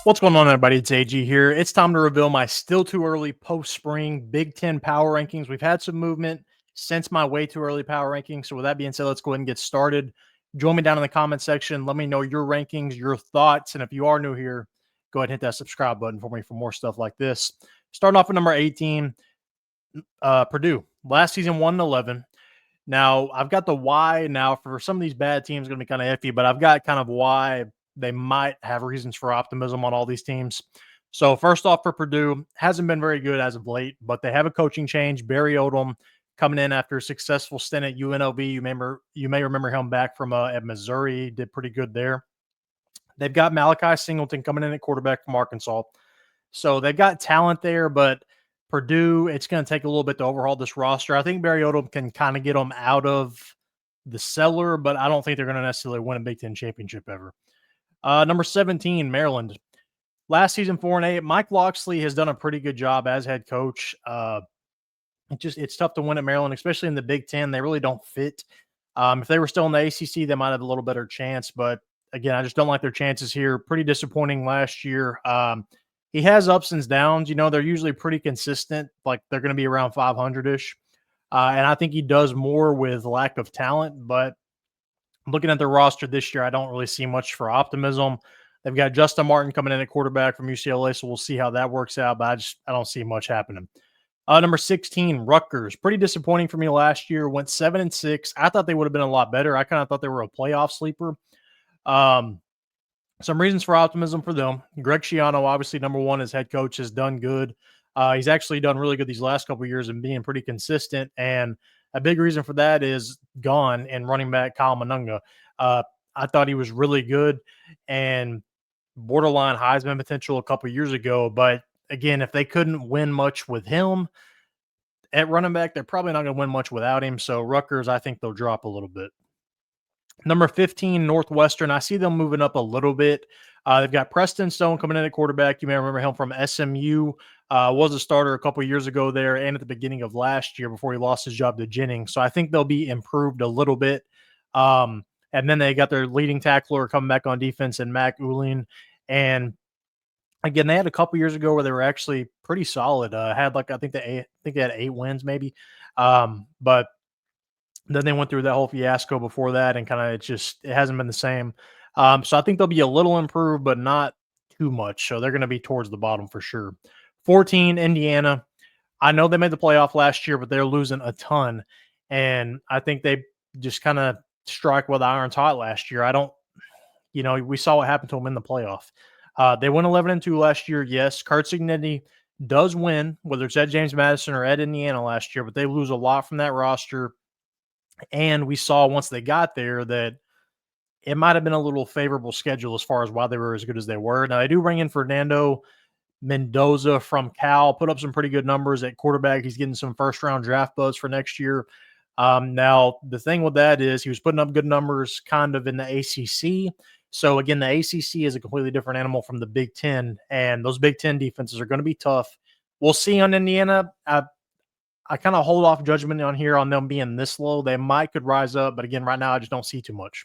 What's going on, everybody? It's AG here. It's time to reveal my still too early post-spring Big Ten power rankings. We've had some movement since my way too early power rankings. So with that being said, let's go ahead and get started. Join me down in the comment section. Let me know your rankings, your thoughts. And if you are new here, go ahead and hit that subscribe button for me for more stuff like this. Starting off at number 18, Purdue. Last season 1-11. Now, I've got the why now for some of these bad teams going to be kind of iffy, but I've got kind of why they might have reasons for optimism on all these teams. So first off, for Purdue, hasn't been very good as of late, but they have a coaching change. Barry Odom coming in after a successful stint at UNLV. You may remember him back from at Missouri. Did pretty good there. They've got Malachi Singleton coming in at quarterback from Arkansas. So they've got talent there, but Purdue, it's going to take a little bit to overhaul this roster. I think Barry Odom can kind of get them out of the cellar, but I don't think they're going to necessarily win a Big Ten championship ever. Number 17, Maryland. Last season, 4-8. Mike Locksley has done a pretty good job as head coach. It's tough to win at Maryland, especially in the Big Ten. They really don't fit. If they were still in the ACC, they might have a little better chance. But again, I just don't like their chances here. Pretty disappointing last year. He has ups and downs. You know, they're usually pretty consistent. Like they're going to be around 500-ish. And I think he does more with lack of talent, but looking at their roster this year, I don't really see much for optimism. They've got Justin Martin coming in at quarterback from UCLA, so we'll see how that works out, but I don't see much happening. Number 16, Rutgers. Pretty disappointing for me last year. Went 7-6. I thought they would have been a lot better. I kind of thought they were a playoff sleeper. Some reasons for optimism for them. Greg Schiano, obviously number one as head coach, has done good. He's actually done really good these last couple of years and being pretty consistent, and a big reason for that is gone and running back Kyle Monunga. I thought he was really good and borderline Heisman potential a couple years ago. But again, if they couldn't win much with him at running back, they're probably not going to win much without him. So Rutgers, I think they'll drop a little bit. Number 15, Northwestern. I see them moving up a little bit. They've got Preston Stone coming in at quarterback. You may remember him from SMU. Was a starter a couple years ago there and at the beginning of last year before he lost his job to Jennings. So I think they'll be improved a little bit. And then they got their leading tackler coming back on defense in Mac Uline. And again, they had a couple years ago where they were actually pretty solid. I think they had 8 wins maybe. But then they went through that whole fiasco before that, and kind of it hasn't been the same. So I think they'll be a little improved, but not too much. So they're going to be towards the bottom for sure. 14, Indiana. I know they made the playoff last year, but they're losing a ton. And I think they just kind of strike while the iron's hot last year. We saw what happened to them in the playoff. They went 11-2 last year. Yes, Curt Cignetti does win, whether it's at James Madison or at Indiana last year, but they lose a lot from that roster. And we saw once they got there that it might have been a little favorable schedule as far as why they were as good as they were. Now, they do bring in Fernando Mendoza from Cal, put up some pretty good numbers at quarterback. He's getting some first-round draft buzz for next year. Now, the thing with that is he was putting up good numbers kind of in the ACC. So, again, the ACC is a completely different animal from the Big Ten, and those Big Ten defenses are going to be tough. We'll see on Indiana. I kind of hold off judgment on them being this low. They could rise up, but again, right now I just don't see too much.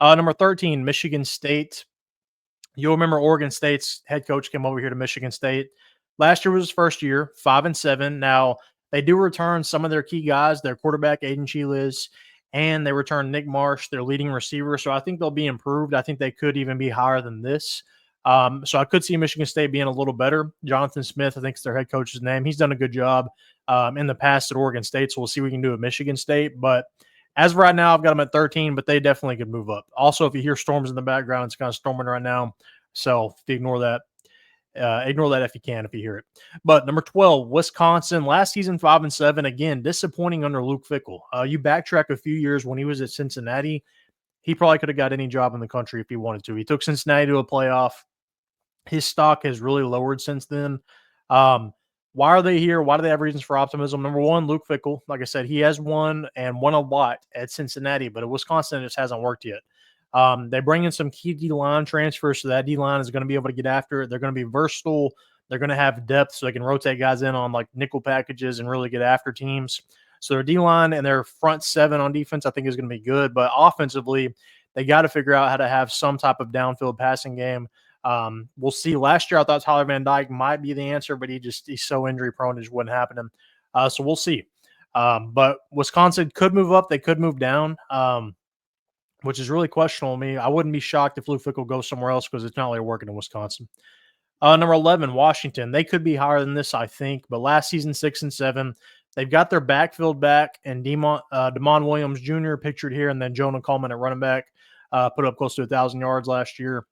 Number 13, Michigan State. You'll remember Oregon State's head coach came over here to Michigan State. Last year was his first year, 5-7. Now, they do return some of their key guys, their quarterback, Aiden Chiles, and they return Nick Marsh, their leading receiver. So I think they'll be improved. I think they could even be higher than this. So I could see Michigan State being a little better. Jonathan Smith, I think is their head coach's name. He's done a good job in the past at Oregon State, so we'll see what we can do at Michigan State. But as of right now, I've got them at 13, but they definitely could move up. Also, if you hear storms in the background, it's kind of storming right now. So ignore that. Ignore that if you can, if you hear it. But number 12, Wisconsin. Last season, 5-7. Again, disappointing under Luke Fickell. You backtrack a few years when he was at Cincinnati, he probably could have got any job in the country if he wanted to. He took Cincinnati to a playoff. His stock has really lowered since then. Why are they here? Why do they have reasons for optimism? Number one, Luke Fickell. Like I said, he has won and won a lot at Cincinnati, but at Wisconsin, it just hasn't worked yet. They bring in some key D-line transfers, so that D-line is going to be able to get after it. They're going to be versatile. They're going to have depth, so they can rotate guys in on like nickel packages and really get after teams. So their D-line and their front seven on defense, I think, is going to be good. But offensively, they got to figure out how to have some type of downfield passing game. We'll see. Last year, I thought Tyler Van Dyke might be the answer, but he's so injury prone, it just wouldn't happen. So we'll see. But Wisconsin could move up. They could move down, which is really questionable to me. I wouldn't be shocked if Lou Fickell goes somewhere else because it's not really working in Wisconsin. Number 11, Washington. They could be higher than this, I think, but last season 6-7. They've got their backfield back, and Damon Williams Jr. pictured here, and then Jonah Coleman at running back put up close to 1,000 yards last year.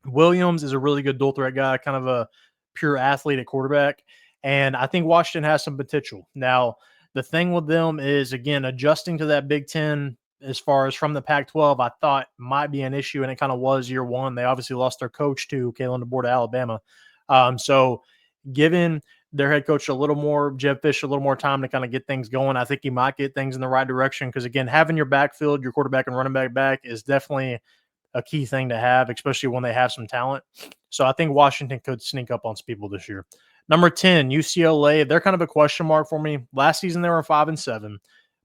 Williams is a really good dual threat guy, kind of a pure athlete at quarterback, and I think Washington has some potential. Now, the thing with them is, again, adjusting to that Big Ten as far as from the Pac-12, I thought might be an issue, and it kind of was year one. They obviously lost their coach to Kalen DeBoer to Alabama. So given their head coach a little more, Jedd Fisch, a little more time to kind of get things going, I think he might get things in the right direction because, again, having your backfield, your quarterback and running back is definitely a key thing to have, especially when they have some talent. So I think Washington could sneak up on some people this year. Number 10, UCLA. They're kind of a question mark for me. Last season, they were 5-7.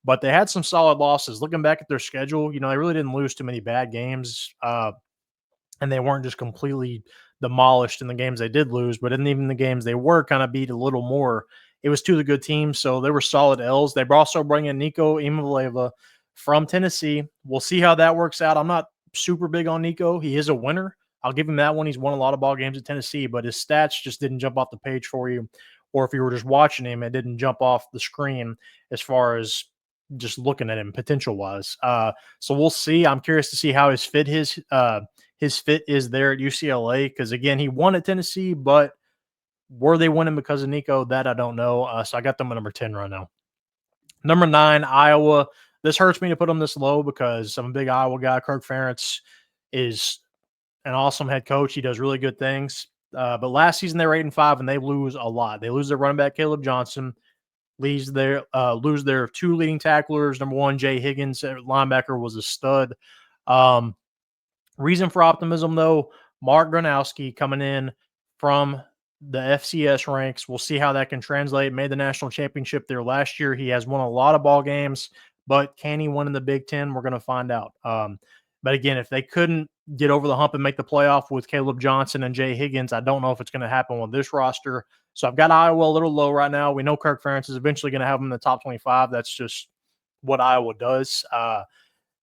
But they had some solid losses. Looking back at their schedule, they really didn't lose too many bad games, and they weren't just completely demolished in the games they did lose. But in even the games they were kind of beat a little more, it was to the good teams, so they were solid L's. They also bring in Nico Iamaleava from Tennessee. We'll see how that works out. I'm not super big on Nico. He is a winner. I'll give him that one. He's won a lot of ball games at Tennessee, but his stats just didn't jump off the page for you. Or if you were just watching him, it didn't jump off the screen as far as just looking at him potential wise. So we'll see. I'm curious to see how his fit is there at UCLA. Cause again, he won at Tennessee, but were they winning because of Nico? That I don't know. So I got them at number 10 right now. Number 9, Iowa. This hurts me to put them this low because I'm a big Iowa guy. Kirk Ferentz is an awesome head coach. He does really good things. But last season they were 8-5 and they lose a lot. They lose their running back, Caleb Johnson. Lose their 2 leading tacklers. Number 1, Jay Higgins, linebacker, was a stud. Reason for optimism, though, Mark Gronowski coming in from the FCS ranks. We'll see how that can translate. Made the national championship there last year. He has won a lot of ball games, but can he win in the Big Ten? We're going to find out. But again, if they couldn't get over the hump and make the playoff with Caleb Johnson and Jay Higgins, I don't know if it's going to happen with this roster. So I've got Iowa a little low right now. We know Kirk Ferentz is eventually going to have them in the top 25. That's just what Iowa does.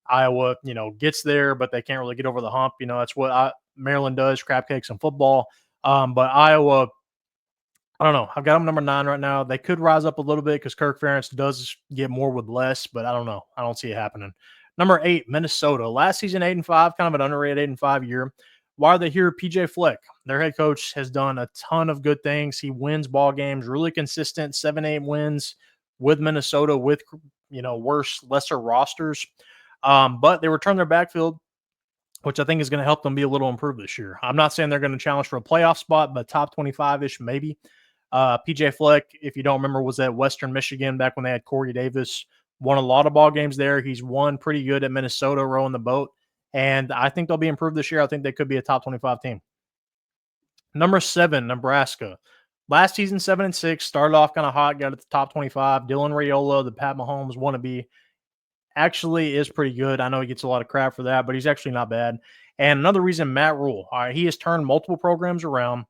Iowa, gets there, but they can't really get over the hump. That's what Maryland does, crab cakes and football. But Iowa, I don't know. I've got them number 9 right now. They could rise up a little bit because Kirk Ferentz does get more with less, but I don't know. I don't see it happening. Number 8, Minnesota. Last season, 8-5, kind of an underrated 8-5 year. Why are they here? PJ Fleck, their head coach, has done a ton of good things. He wins ball games, really consistent, 7-8 wins with Minnesota with, worse, lesser rosters. But they return their backfield, which I think is going to help them be a little improved this year. I'm not saying they're going to challenge for a playoff spot, but top 25-ish maybe. PJ Fleck, if you don't remember, was at Western Michigan back when they had Corey Davis. Won a lot of ball games there. He's won pretty good at Minnesota rowing the boat. And I think they'll be improved this year. I think they could be a top 25 team. Number 7, Nebraska. Last season, 7-6. Started off kind of hot, got at the top 25. Dylan Raiola, the Pat Mahomes wannabe, actually is pretty good. I know he gets a lot of crap for that, but he's actually not bad. And another reason, Matt Rule. All right, he has turned multiple programs around,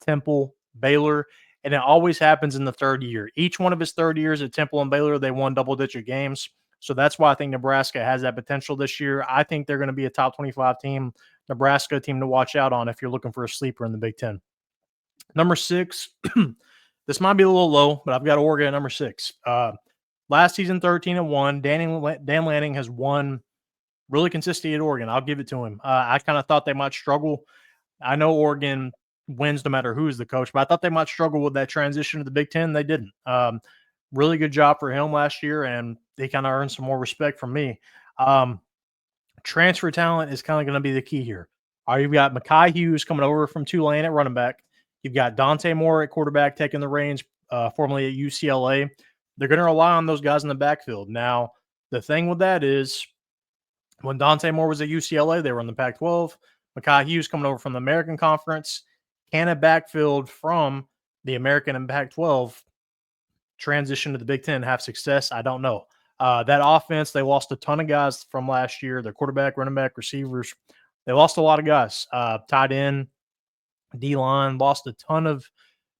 Temple, Baylor, and it always happens in the third year. Each one of his third years at Temple and Baylor, they won double-digit games. So that's why I think Nebraska has that potential this year. I think they're going to be a top 25 team. Nebraska team to watch out on if you're looking for a sleeper in the Big Ten. Number 6, this might be a little low, but I've got Oregon at number 6. Last season, 13-1. Dan Lanning has won really consistently at Oregon. I'll give it to him. I kind of thought they might struggle. I know Oregon wins no matter who's the coach, but I thought they might struggle with that transition to the Big Ten. They didn't. Really good job for him last year, and they kind of earned some more respect from me. Transfer talent is kind of going to be the key here. You've got Makhi Hughes coming over from Tulane at running back. You've got Donte Moore at quarterback taking the reins, formerly at UCLA. They're going to rely on those guys in the backfield. Now, the thing with that is when Donte Moore was at UCLA, they were in the Pac-12. Makhi Hughes coming over from the American Conference. Can a backfield from the American and Pac-12 transition to the Big Ten have success? I don't know. That offense, they lost a ton of guys from last year. Their quarterback, running back, receivers. They lost a lot of guys. Tight end, D-line, lost a ton of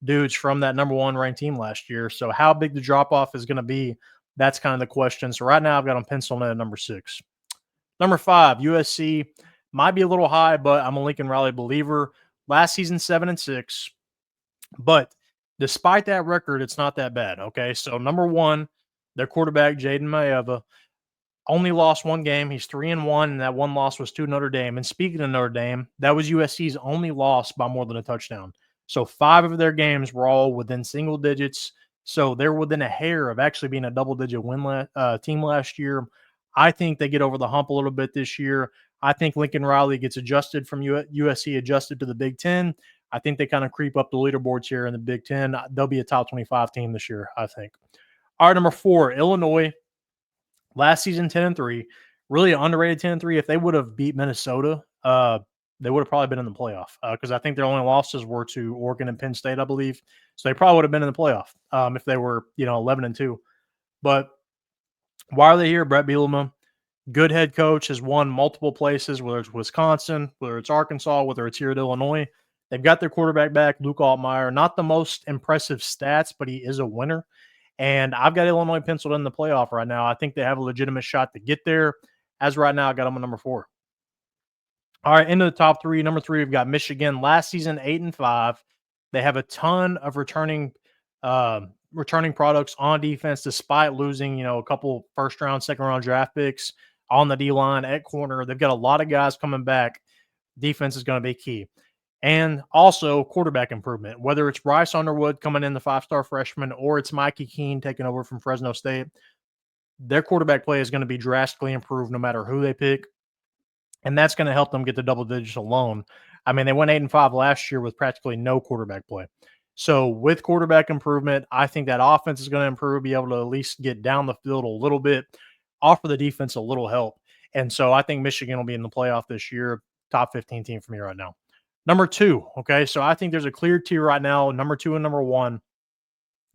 dudes from that number one ranked team last year. So how big the drop-off is going to be, that's kind of the question. So right now I've got them penciled in at number 6. Number 5, USC. Might be a little high, but I'm a Lincoln Riley believer. Last season, 7-6. But despite that record, it's not that bad. Okay. So number 1, their quarterback, Jayden Maiva, only lost one game. He's 3-1, and that one loss was to Notre Dame. And speaking of Notre Dame, that was USC's only loss by more than a touchdown. So 5 of their games were all within single digits. So they're within a hair of actually being a double-digit win team last year. I think they get over the hump a little bit this year. I think Lincoln Riley gets adjusted from USC, adjusted to the Big Ten. I think they kind of creep up the leaderboards here in the Big Ten. They'll be a top 25 team this year, I think. All right, number 4, Illinois. Last season, 10-3. Really underrated 10-3. If they would have beat Minnesota, they would have probably been in the playoff because I think their only losses were to Oregon and Penn State, I believe. So they probably would have been in the playoff if they were, 11-2. But why are they here? Bret Bielema, good head coach, has won multiple places, whether it's Wisconsin, whether it's Arkansas, whether it's here at Illinois. They've got their quarterback back, Luke Altmaier. Not the most impressive stats, but he is a winner. And I've got Illinois penciled in the playoff right now. I think they have a legitimate shot to get there. As right now, I got them at number 4. All right, into the top 3. Number 3, we've got Michigan. Last season, 8-5. They have a ton of returning products on defense, despite losing, a couple first-round, second-round draft picks on the D-line at corner. They've got a lot of guys coming back. Defense is going to be key. And also quarterback improvement, whether it's Bryce Underwood coming in, the 5-star freshman, or it's Mikey Keene taking over from Fresno State. Their quarterback play is going to be drastically improved no matter who they pick. And that's going to help them get to double digits alone. I mean, they went 8-5 last year with practically no quarterback play. So with quarterback improvement, I think that offense is going to improve, be able to at least get down the field a little bit, offer the defense a little help. And so I think Michigan will be in the playoff this year. Top 15 team for me right now. Number 2, okay, so I think there's a clear tier right now, number 2 and number 1,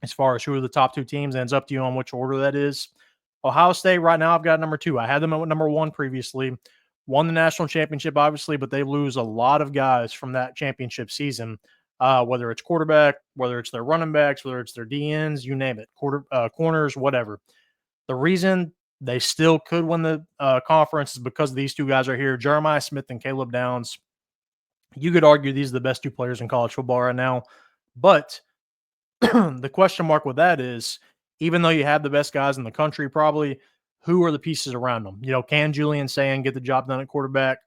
as far as who are the top 2 teams, and it's up to you on which order that is. Ohio State right now, I've got number 2. I had them at number 1 previously. Won the national championship, obviously, but they lose a lot of guys from that championship season, whether it's quarterback, whether it's their running backs, whether it's their DNs, you name it, corners, whatever. The reason they still could win the conference is because these 2 guys right here, Jeremiah Smith and Caleb Downs. You could argue these are the best 2 players in college football right now. But the question mark with that is, even though you have the best guys in the country, probably, who are the pieces around them? Can Julian Sayin get the job done at quarterback?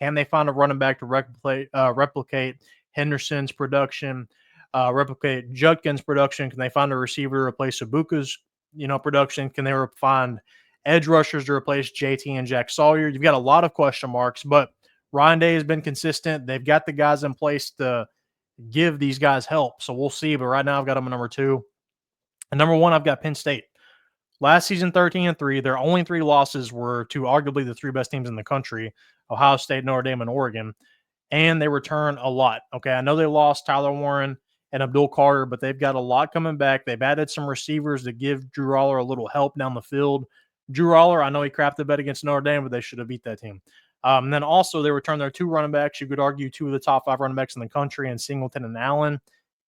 Can they find a running back to replicate Henderson's production, replicate Judkin's production? Can they find a receiver to replace Ibuka's, production? Can they find edge rushers to replace JT and Jack Sawyer? You've got a lot of question marks, but Ryan Day has been consistent. They've got the guys in place to give these guys help. So we'll see. But right now I've got them at number 2. And number 1, I've got Penn State. Last season, 13-3. Their only 3 losses were to arguably the 3 best teams in the country, Ohio State, Notre Dame, and Oregon. And they return a lot. Okay, I know they lost Tyler Warren and Abdul Carter, but they've got a lot coming back. They've added some receivers to give Drew Roller a little help down the field. Drew Roller, I know he crapped the bet against Notre Dame, but they should have beat that team. And then also they return their 2 running backs. You could argue 2 of the top 5 running backs in the country, and Singleton and Allen.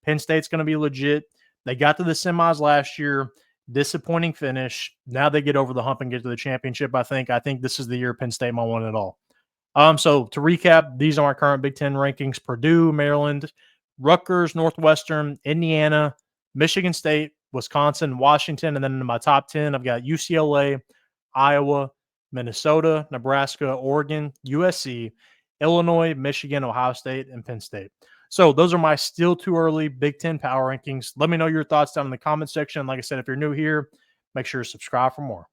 Penn State's going to be legit. They got to the semis last year. Disappointing finish. Now they get over the hump and get to the championship, I think. I think this is the year Penn State might win it all. So to recap, these are our current Big Ten rankings. Purdue, Maryland, Rutgers, Northwestern, Indiana, Michigan State, Wisconsin, Washington. And then in my top 10, I've got UCLA, Iowa, Minnesota, Nebraska, Oregon, USC, Illinois, Michigan, Ohio State, and Penn State. So those are my still too early Big Ten power rankings. Let me know your thoughts down in the comment section. Like I said, if you're new here, make sure to subscribe for more.